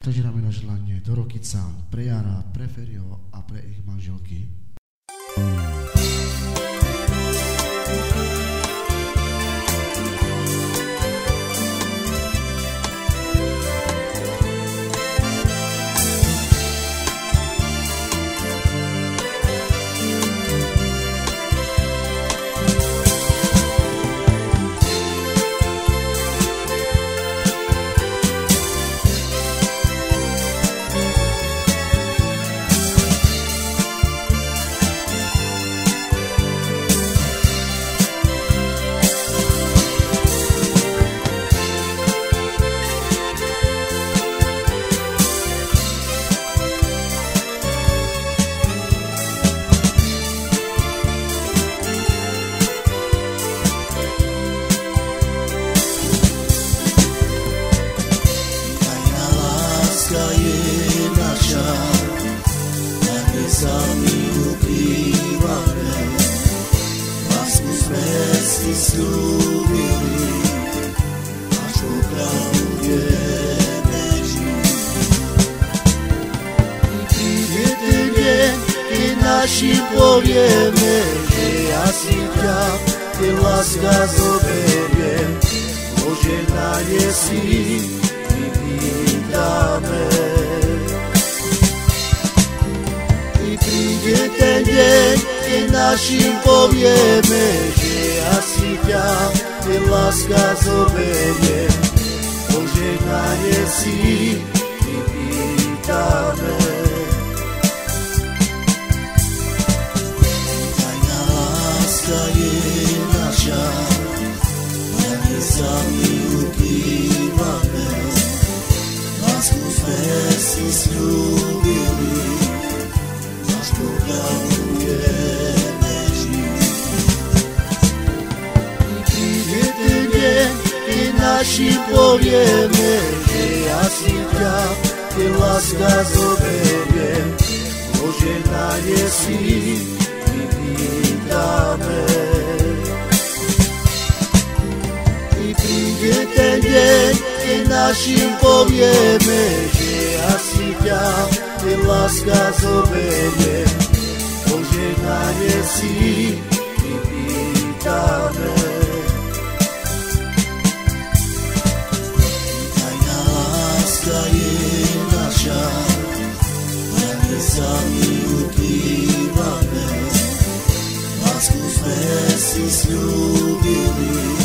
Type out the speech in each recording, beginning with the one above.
Takže dáme na želanie do Rokyca, pre Jara, pre Ferio a pre ich manželky. Našim povieme, že ja si ťa, keď láska zoberiem, požehnanie si vypýtame. I príde ten deň, keď našim povieme, že ja si ťa, keď láska zoberiem, požehnanie si vypýtame. Je naša, a my sami ukrývame, lásku sme si sľúbili, až pokladujeme žiť. Príde ten deň, keď našim povieme, že ja si ťa, keď láska zoberiem, požehnanie si vypýtame. I príde ten deň, keď našim povieme, že ja si ťa, keď láska zoberiem, požehnanie si vypýtame. Tajná láska je naša, a my sami ukrývame, lásku sme si sľúbili,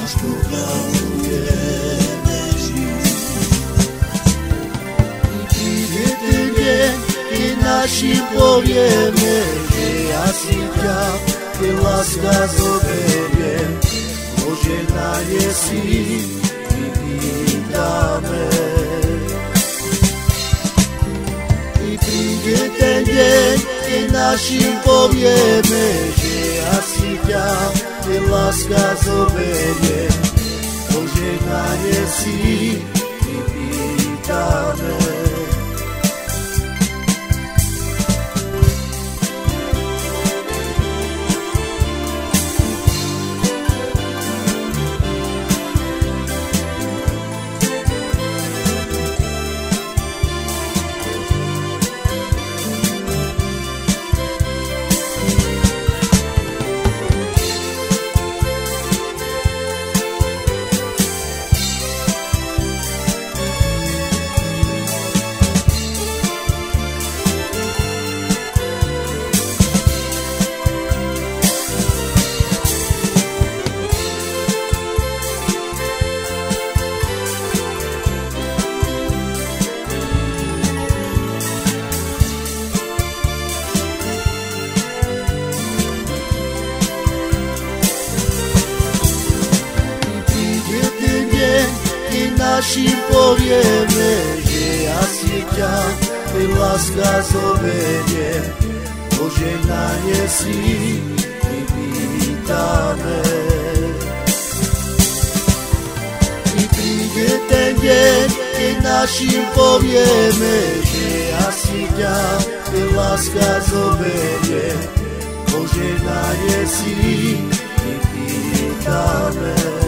až pokladujeme žiť. Príde ten deň, keď našim povieme, že ja si ťa, keď láska zoberiem, požehnanie si vypýtame. Príde ten deň, keď našim povieme, že ja si ťa, keď láska zoberiem, požehnanie si vypýtame. Našim povieme, že ja si ťa, keď láska zoberiem, požehnanie si vypýtame. I príde ten deň, keď našim povieme, že ja si ťa, keď láska zoberiem, požehnanie si vypýtame.